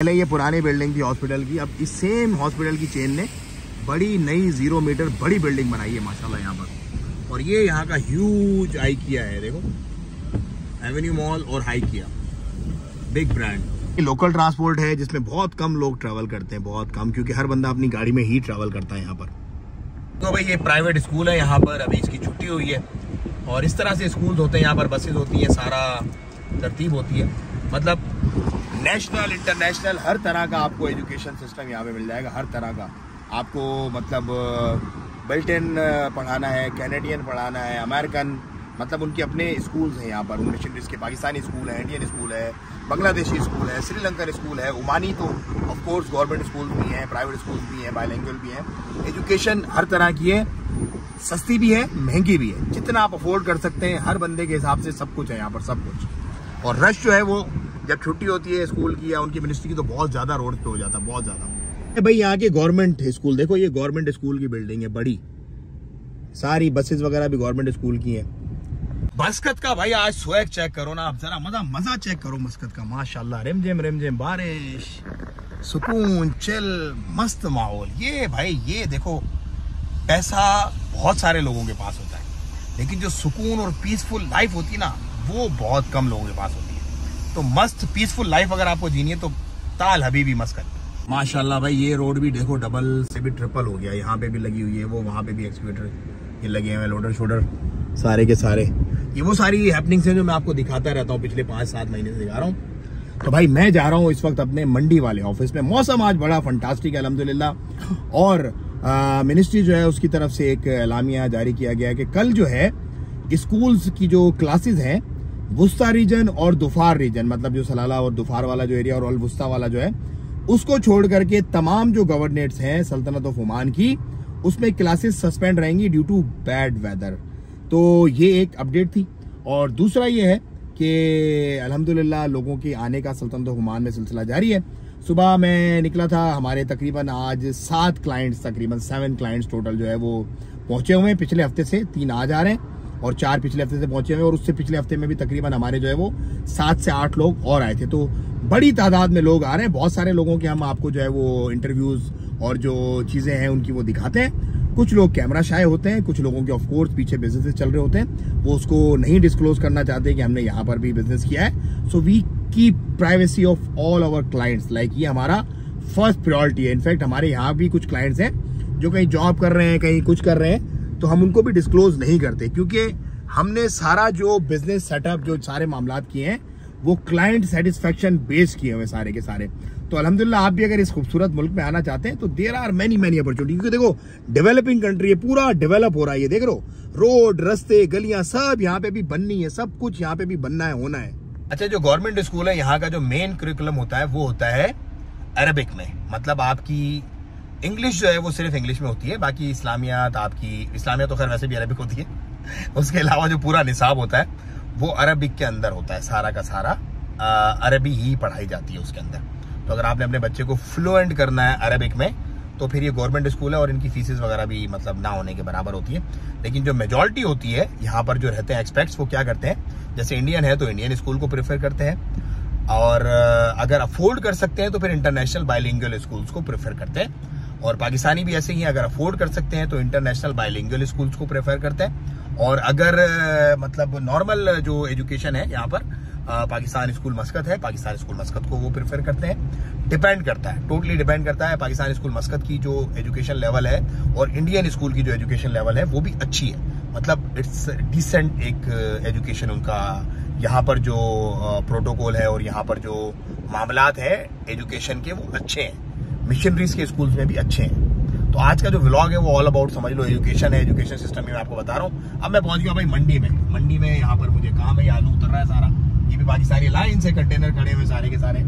पहले ये पुरानी बिल्डिंग थी हॉस्पिटल की, अब इस सेम हॉस्पिटल की चेन ने बड़ी नई 0 मीटर बड़ी बिल्डिंग बनाई है माशाल्लाह यहाँ पर। और ये यहाँ का ह्यूज IKEA है, देखो एवेन्यू मॉल और IKEA big brand. Local transport है जिसमें बहुत कम लोग ट्रैवल करते हैं, बहुत कम, क्योंकि हर बंदा अपनी गाड़ी में ही ट्रैवल करता है यहाँ पर। तो भाई ये प्राइवेट स्कूल है यहाँ पर, अभी इसकी छुट्टी हुई है और इस तरह से स्कूल होते हैं यहाँ पर, बसेज होती है, सारा तरतीब होती है। मतलब नेशनल इंटरनेशनल हर तरह का आपको एजुकेशन सिस्टम यहाँ पे मिल जाएगा, हर तरह का आपको। मतलब बिल्ट-इन पढ़ाना है, कैनेडियन पढ़ाना है, अमेरिकन, मतलब उनके अपने स्कूल्स हैं यहाँ पर, उन मिशनरीज के। पाकिस्तानी स्कूल है, इंडियन स्कूल है, बांग्लादेशी स्कूल है, श्रीलंकन स्कूल है, ओमानी, तो ऑफ कोर्स गवर्नमेंट स्कूल भी हैं, प्राइवेट स्कूल भी हैं, बाइलिंगुअल भी हैं। एजुकेशन हर तरह की है, सस्ती भी है, महंगी भी है, जितना आप अफोर्ड कर सकते हैं हर बंदे के हिसाब से सब कुछ है यहाँ पर, सब कुछ। और रश जो है वो जब छुट्टी होती है स्कूल की या उनकी मिनिस्ट्री की तो बहुत ज्यादा रोड पे हो जाता है, बहुत ज्यादा। भाई यहाँ के गवर्नमेंट स्कूल देखो, ये गवर्नमेंट स्कूल की बिल्डिंग है बड़ी, सारी बसेस वगैरह भी गवर्नमेंट स्कूल की है। मस्कत का भाई आज स्वैग चेक करो ना, आप जरा मजा चेक करो मस्कत का, माशाल्लाह। रिमझिम बारिश, सुकून, चिल, मस्त माहौल। ये भाई ये देखो, पैसा बहुत सारे लोगों के पास होता है, लेकिन जो सुकून और पीसफुल लाइफ होती है ना, वो बहुत कम लोगों के पास होती है। तो मस्त पीसफुल लाइफ अगर आपको जीनी है तो ताल हबीबी मस्कत। माशाल्लाह भाई ये रोड भी देखो डबल से भी ट्रिपल हो गया, यहाँ पे भी लगी हुई है, वो वहाँ पे भी एक्सकेवेटर ये लगे हुए हैं, लोडर शोडर सारे के सारे। ये वो सारी हैपनिंग्स हैं जो मैं आपको दिखाता रहता हूँ, पिछले 5-7 महीने से दिखा रहा हूँ। तो भाई मैं जा रहा हूँ इस वक्त अपने मंडी वाले ऑफिस में। मौसम आज बड़ा फंटास्टिक है अल्हम्दुलिल्लाह। और मिनिस्ट्री जो है उसकी तरफ से एक एलामिया जारी किया गया है कि कल जो है स्कूल्स की जो क्लासेस हैं, वुस्ता रीजन और दुफार रीजन, मतलब जो सलाला और दुफार वाला जो एरिया और अल वुस्ता वाला जो है, उसको छोड़ करके तमाम जो गवर्नरेट्स हैं सल्तनत ऑफ ओमान की, उसमें क्लासेस सस्पेंड रहेंगी ड्यू टू बैड वेदर। तो ये एक अपडेट थी। और दूसरा ये है कि अल्हम्दुलिल्लाह लोगों के आने का सल्तनत ऑफ ओमान में सिलसिला जारी है। सुबह मैं निकला था, हमारे तकरीबन आज 7 क्लाइंट्स, तकरीबन 7 क्लाइंट्स टोटल जो है वो पहुंचे हुए हैं। पिछले हफ्ते से 3 आज आ रहे हैं और 4 पिछले हफ्ते से पहुंचे हुए, और उससे पिछले हफ्ते में भी तकरीबन हमारे जो है वो 7 से 8 लोग और आए थे। तो बड़ी तादाद में लोग आ रहे हैं। बहुत सारे लोगों के हम आपको जो है वो इंटरव्यूज और जो चीजें हैं उनकी वो दिखाते हैं। कुछ लोग कैमरा शाय होते हैं, कुछ लोगों के ऑफ कोर्स पीछे बिजनेस चल रहे होते हैं, वो उसको नहीं डिस्क्लोज करना चाहते कि हमने यहाँ पर भी बिजनेस किया है। So we keep privacy of all our clients, like ये हमारा फर्स्ट प्रायोरिटी है। इनफैक्ट हमारे यहाँ भी कुछ क्लाइंट्स हैं जो कहीं जॉब कर रहे हैं, कहीं कुछ कर रहे हैं, तो हम उनको भी डिस्क्लोज नहीं करते, क्योंकि हमने सारा जो बिजनेस सेटअप, जो सारे मामलात किए हैं, वो क्लाइंट सेटिस्फेक्शन बेस्ड किए हुए सारे के सारे। तो अल्हम्दुलिल्लाह आप भी अगर इस खूबसूरत मुल्क में आना चाहते हैं तो देयर आर मैनी अपॉर्चुनिटी, क्योंकि देखो डेवलपिंग कंट्री है, पूरा डेवलप हो रहा है। ये देख रहे हो, रोड, रास्ते, गलियां सब यहाँ पे भी बननी है, सब कुछ यहाँ पे भी बनना है, होना है। अच्छा, जो गवर्नमेंट स्कूल है यहाँ का जो मेन करिकुलम होता है वो होता है अरबिक में। मतलब आपकी इंग्लिश जो है वो सिर्फ इंग्लिश में होती है, बाकी इस्लामियात, आपकी इस्लामियात तो खैर वैसे भी अरबिक होती है, उसके अलावा जो पूरा निसाब होता है वो अरबिक के अंदर होता है, सारा का सारा अरबी ही पढ़ाई जाती है उसके अंदर। तो अगर आपने अपने बच्चे को फ्लुएंट करना है अरबिक में तो फिर ये गवर्नमेंट स्कूल है, और इनकी फीसेस वगैरह भी मतलब ना होने के बराबर होती है। लेकिन जो मेजॉरिटी होती है यहाँ पर जो रहते हैं एक्सपेक्ट्स, वो क्या करते हैं, जैसे इंडियन है तो इंडियन स्कूल को प्रेफर करते हैं, और अगर अफोर्ड कर सकते हैं तो फिर इंटरनेशनल बाइलिंगुअल स्कूल्स को प्रेफर करते हैं। और पाकिस्तानी भी ऐसे ही, अगर अफोर्ड कर सकते हैं तो इंटरनेशनल बाइलिंगुअल स्कूल्स को प्रेफर करते हैं। और अगर मतलब नॉर्मल जो एजुकेशन है यहाँ पर, पाकिस्तान स्कूल मस्कत है, पाकिस्तान स्कूल मस्कत को वो प्रेफर करते हैं। डिपेंड करता है, टोटली डिपेंड करता है। पाकिस्तान स्कूल मस्कत की जो एजुकेशन लेवल है और इंडियन स्कूल की जो एजुकेशन लेवल है वो भी अच्छी है, मतलब इट्स डिसेंट एक एजुकेशन उनका। यहाँ पर जो प्रोटोकॉल है और यहाँ पर जो मामलात है एजुकेशन के वो अच्छे हैं, मिशनरीज के स्कूल्स में भी अच्छे हैं। तो आज का जो व्लॉग है वो ऑल अबाउट समझ लो एजुकेशन है, एजुकेशन सिस्टम में मैं आपको बता रहा हूँ। अब मैं पहुंच गया भाई मंडी में। मंडी में यहाँ पर मुझे काम है, ये आलू उतर रहा है सारा, ये भी पाकिस्तानी लाइन से कंटेनर खड़े हुए सारे के सारे,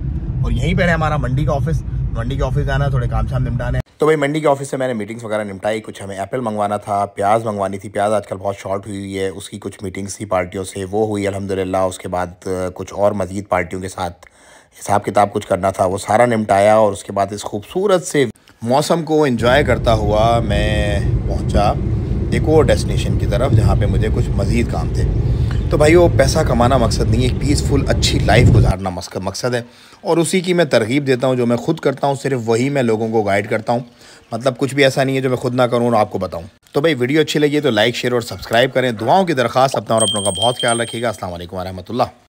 और यहीं पर है हमारा मंडी का ऑफिस। मंडी के ऑफिस जाना, थोड़े काम शाम निपटाने। तो भाई मंडी के ऑफिस से मैंने मीटिंग्स वगैरह निपटाई, कुछ हमें एप्पल मंगवाना था, प्याज मंगवानी थी, प्याज आजकल बहुत शॉर्ट हुई है, उसकी कुछ मीटिंग्स थी पार्टियों से, वो हुई अल्हम्दुलिल्लाह। उसके बाद कुछ और मज़ीद पार्टियों के साथ हिसाब किताब कुछ करना था, वो सारा निपटाया। और उसके बाद इस खूबसूरत से मौसम को एंजॉय करता हुआ मैं पहुंचा एक और डेस्टिनेशन की तरफ, जहां पे मुझे कुछ मज़ीद काम थे। तो भाई वो पैसा कमाना मकसद नहीं है, एक पीसफुल अच्छी लाइफ गुजारना मकसद है। और उसी की मैं तरगीब देता हूँ, जो मैं खुद करता हूँ सिर्फ वही मैं लोगों को गाइड करता हूँ। मतलब कुछ भी ऐसा नहीं है जो मैं खुद ना करूँ और आपको बताऊँ। तो भाई वीडियो अच्छी लगी है तो लाइक शेयर और सब्सक्राइब करें। दुआओं की दरख्वास्त, अपना और अपनों का बहुत ख्याल रखिएगा। अस्सलाम वालेकुम व रहमतुल्लाह।